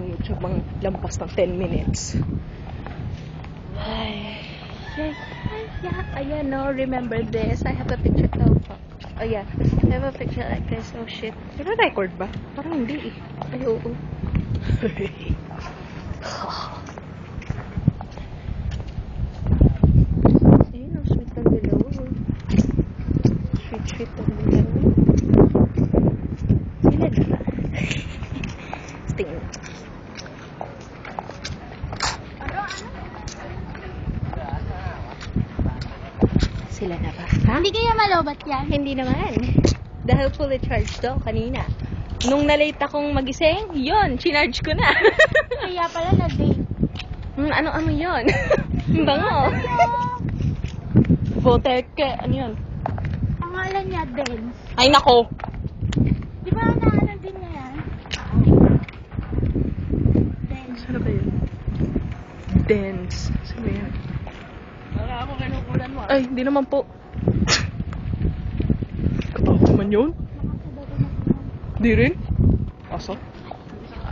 YouTube mga lampas ng 10 minutes. Ay. Yeah, ayan, no, remember this. I have a picture. Oh, yeah. I have a picture like this. Oh, shit. Record ba? Parang hindi eh. Ay, oo. Ayun, ang sweet ng dilaw. Sweet ng dilaw. Sila na ba? Tingin. Sila na ba? Ha? Hindi kaya malobat yan? Hindi naman. Dahil fully charged daw kanina. Nung na-late akong magising, yun, chinarge ko na. Kaya pala na-date. Ano yun? Bango. Boteke, ano yun? Pangalan niya, Dance. Ay, nako. Di ba naano din niya yan? Dance. Saan ba yun? Dance. Saan ba yun? Wala ako kinukulan mo. Ay, hindi naman po. Katawag naman yun? Di rin? Aso?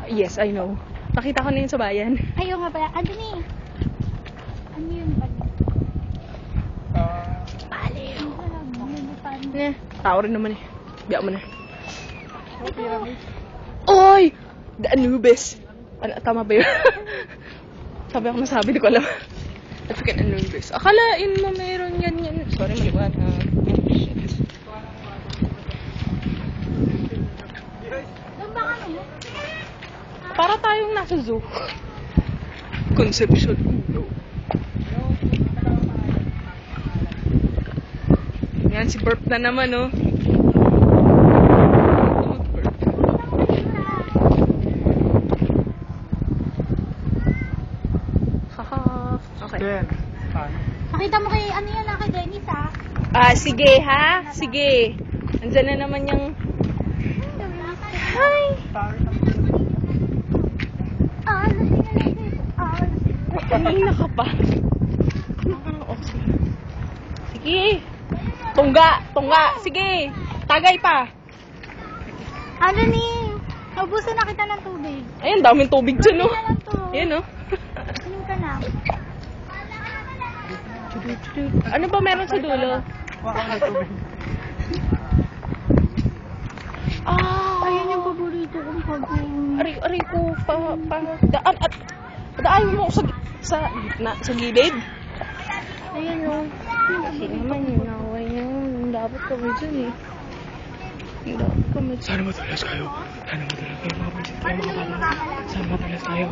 Yes, I know. Nakita ko na yun sa bayan. Ayaw nga pala. Ano ni? Ano yun ba? Baliw. Ano? Ne, tao rin naman eh. Biyak mo na. Oy! The Anubis. Ano, tama ba yun? Sabi ako nasabi, di ko alam. African Anubis. Akalain mo meron yan. Sorry, maliwanag. Shit. Doon ba kami? Para tayong nasa zoo. Conception. No. Yan, si Burp na naman, oh. Burp. Haha. Okay. Ben. Pakita mo kay ano yan, kay Dennis ha? Sige ha? Sige. Andyan na naman yung... Hi! Kanina ka pa. Okay. Sige. Tungga. Sige. Tagay pa. Ano ni? Naubusan na kita ng tubig. Ayun, daming tubig dyan, no? Ano na lang to? Ayan, no? Inom ka na. Ano ba meron sa dulo? Wala na tubig. Ayan yung paborito kong pag-inom. Aray ko, daan at daan mo ako sa gitna, sa gilid. Ayan, no? Kasi naman yun, away yun. Dapat kami dyan, eh. Dapat kami dyan. Sana madalas kayo. Sana madalas kayo mga pwede tayo makapala. Sana madalas kayo.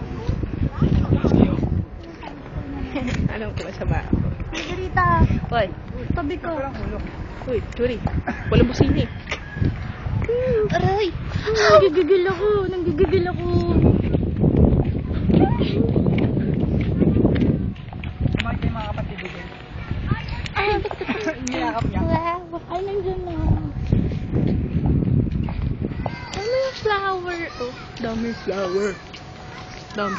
Alam ko masama ako. Margarita, Hoy, tabi ko. uy, Churi. Walang busini. Aray! Nanggigigil ako. Kumain kayo mga kapatid din. Ay, Niyakap niya. wow. Ay, nandiyan na. Ano yung flower? Oh, dami flower. Dami.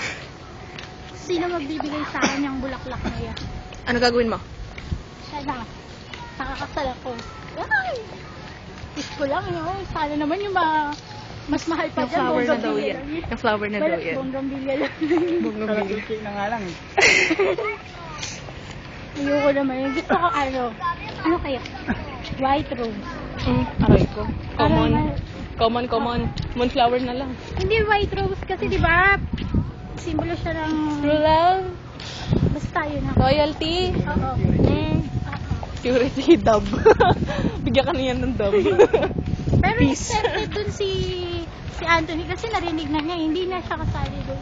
Sino magbibigay sa akin yung bulaklak na yan? Ano gagawin mo? Siya na. Nakakasal ako. Ay! Kiss ko lang, no? Sana naman yung mas mahal pa Yung flower na daw yan. Yung flower na daw Balat yan. bonggambilya lang. Kalatuki na nga lang eh. Ayoko naman. Yung gusto ko ano kaya? White rose. Aray ko. Ano Common. Moonflower na lang. Hindi white rose kasi di ba simbolo siya ng True love, basta yun ako. loyalty, Oo. purity, dub. Bigyan ka niyan ng dub. Pero Peace. accepted dun si Anthony kasi narinig na niya, hindi na siya kasali dun.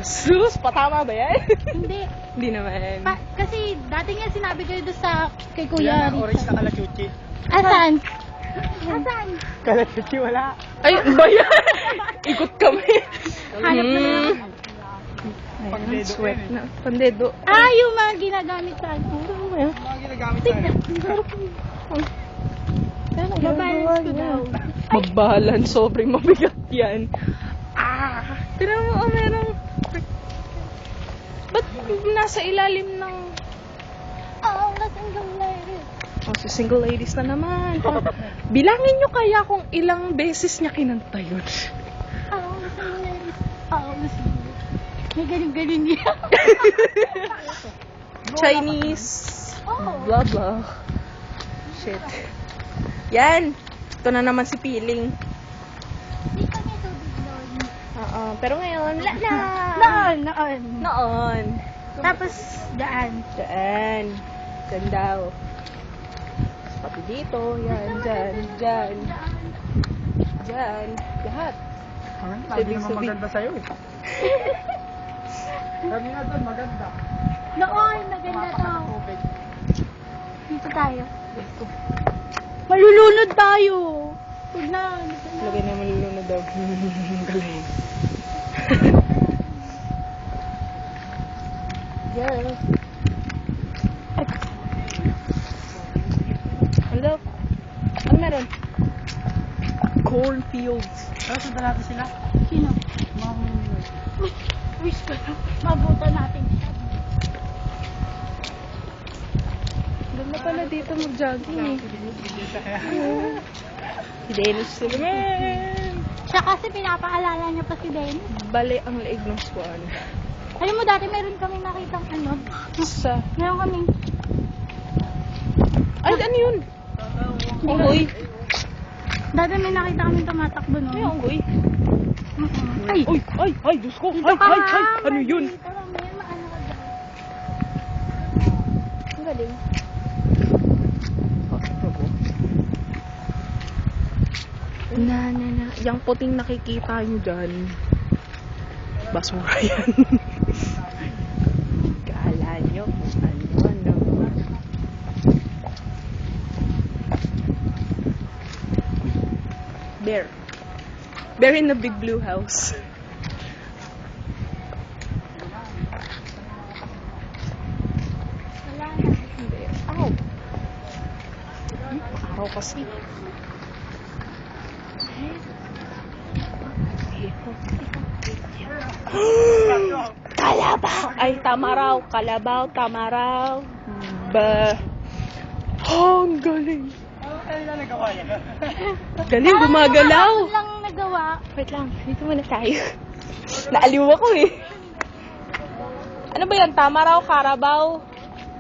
Sus, patama ba yan? Hindi. Hindi naman. Kasi dati nga sinabi kayo doon sa kay Kuya Yan ang orange Richard. na kalatuki. Asan? Asan? Kalatuki wala. Ay, ba yan? Ikot kami. Hanap mo na lang. Ayan, sweat na. Pandedo. Ah, yung mga ginagamit sa ano. Mga ginagamit tayo. Mabalance ko daw. Mabalance, sobrang mabigat yan. Tinan mo, merong... Ba't nasa ilalim ng... Oo, single lady. Si single ladies na naman. Bilangin nyo kaya kung ilang beses niya kinanta yun. Oo, single lady. May galing-galing niya. Chinese. Oh. Blah blah. Shit. Yan. Ito na naman si Piling. Hindi kami tubig doon. Oo. Pero ngayon, wala na. Noon. Noon. Tapos, daan. Dyan. Dyan daw. Tapos pati dito. Yan. Dyan. Dyan. Dyan. Lahat. Sabi naman maganda sa'yo eh. Sabi nga doon, maganda. Noon, maganda to. Dito tayo. Malulunod tayo. Huwag na. Lagay na malulunod daw. Galing. Yan. Hello? Ano meron? Cornfields. Pero sundan natin sila. Sino? Mahulog. Wish ko na. Mabuta natin siya. Ganda pala dito mag-jogging eh. Si Dennis Suleman. Siya kasi pinapaalala niya pa si Dennis. Bale ang leeg ng swan. Alam mo, dati meron kaming nakitang ano. Sa... Meron kaming... Ay, ano yun? Unggoy. Dati may nakita kaming tumatakbo Ay, noon. unggoy. Ay! Uy! Ay! Ay! Diyos ko! Ay! Ay! Ay! Ano yun? Dito lang, may maano ka dyan. Ang galing. Na. Yung puting nakikita nyo dyan, basura yan. Kala nyo kung ano. Bear. Bear in the big blue house. Wala na. Bear. Ow! Araw kasi. Kalabaw! Ay, tama raw. Kalabaw, tama raw. Ba. Oh, ang galing. Ano na nagawa yan? Galing, gumagalaw. Parang lang nagawa. Wait lang, dito muna tayo. Naaliw ako eh. Ano ba yan? Tama raw, karabaw.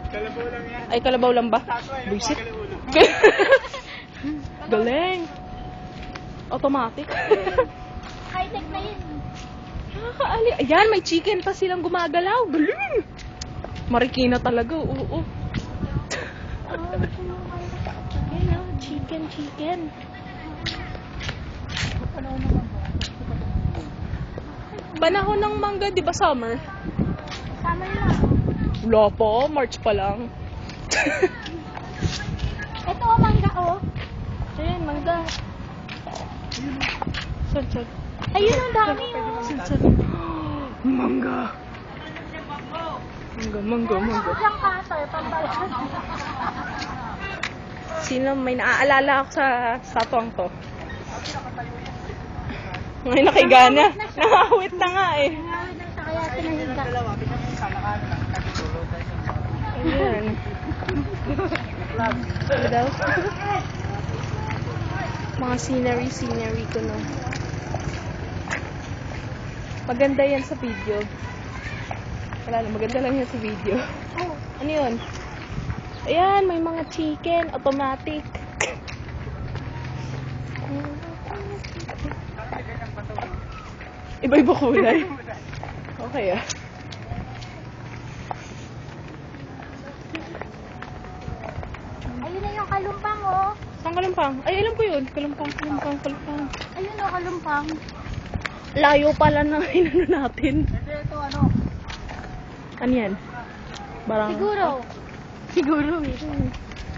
Kalabaw lang yan. Ay, kalabaw lang ba? Taso eh. Buisit. Galing. Automatic. High-tech na yun. Nakakaali. Ayan, may chicken pa silang gumagalaw. Galing. Marikina talaga, oo. Ayan, chicken. Panahon ng mangga, di ba summer? Sama na. Wala pa, March pa lang. Ito ang mangga, oh. Ayan, mangga. Saan? Ayun ang dami, oh. Saan? Mangga. Mangga. Isang kasal, pambalas. Sino may naaalala ako sa tuwang to? Ngayon nakigana. Nakawit na nga eh. Ngawin na sa kaya sinahiga. Ayan. Ano daw? Mga scenery ko no. Maganda yan sa video. Wala na, maganda lang yan sa video. Oh, Ano yun? Ayan, may mga chicken, automatic. Iba-iba kulay. Okay ah. ayun na yung kalumpang, oh. Saan kalumpang? Ay, alam ko yun. Kalumpang. Ayun, oh, kalumpang. Layo pala na inano natin. Ito ano? Ano yan? Barang... Siguro, eh.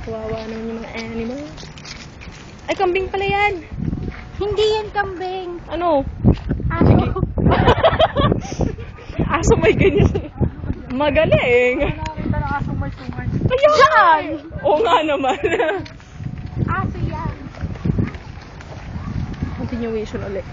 Kawawa naman yung mga animal. Ay, kambing pala yan. Hindi yan kambing. Ano? Aso. Aso may ganyan. Magaling. Nakakita ng asong may sungay. Ayan! Oo nga naman. Aso yan. Continuation ulit.